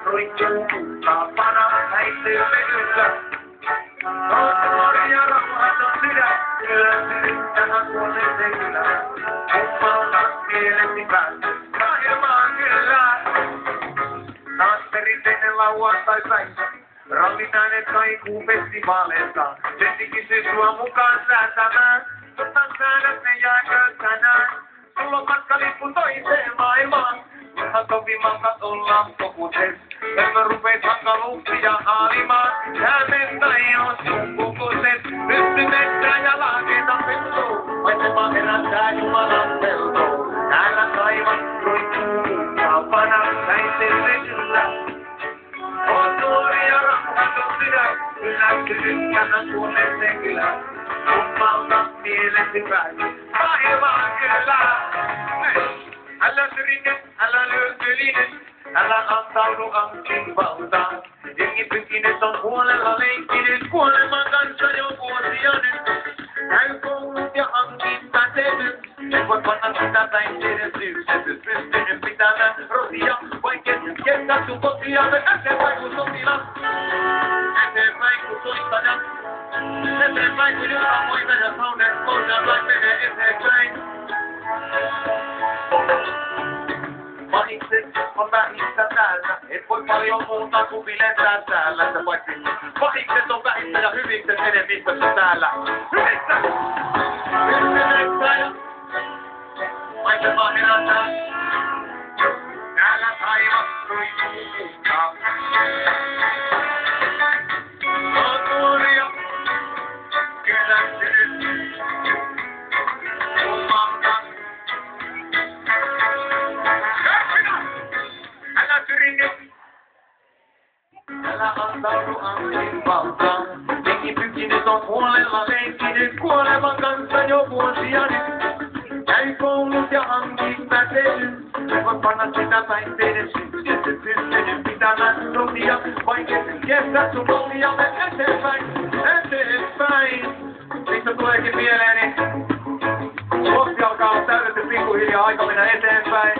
roikkuu kaapana häittyy vedyllä. Nuori ja rauhaton sydän, kyllä syrittähän huoneeseen kylään. Kummalta mielesi päästä, maailmaan kyllä. Taas perinteinen lauantai-päivä, rallinainen kaikuu festivaaleilta. Senti kysyy sua mukaan säätämään, mutta säädät ne jääkö tänään. Sulla on matkalippu toiseen maailmaan, ihan sopimassa ollaan fokuses. Emme rupeet hankaluuksia haalimaan, hämmentä ei oo sun kokoiset. Pysty metsään ja laakeita peltoon, maisemaa herättää Jumalan peltoon. Täällä taivas roikkuu kaapana häittyy vedyllä. On nuori ja rauhaton sydän, yllästynyttähän huoneeseen kylään. Kummalta mielesi pääsi, maailmaan kyllä. Älä syrjinne, älä lyö ylinen, älä antaudu angin valtaan. Jengi pykinen on huolella leikkinen, kuoleman kanssa jo vuosia nyt. Käy koulut ja angin pätevyys, en voi panna sitä päihteiden syyksesys. Pystynyt pitämään rosia, vaikea kestää sun kotia. Eteenpäin kun sotilas, eteenpäin kun soittajat. Eteenpäin kun joka voi mennä saunen kohdaan tai menee eteenpäin. Pahikset on vähissä täällä, et voi paljon muuta kuin bilettää täällä. Pahikset on vähissä ja hyvikset enemmistössä täällä. Hyvissä! Hyvissä ja maisemaa herätää. Täällä taivas roikkuu kuukaa. On nuoria, kylästynyt. Älä antaudu angin valtaan. Jengi pykinen on huolella leikkinen, kuoleman kanssa jo vuosia nyt. Käy koulut ja angin pätevyys, en voi panna sitä päihteiden syyksesys. Pystynyt pitämään rotia, vaikea kestää sun rotia. Me eteenpäin, eteenpäin. Mistä tuleekin mieleeni? Luokki alkaa täydetty pikkuhiljaa, aika mennä eteenpäin.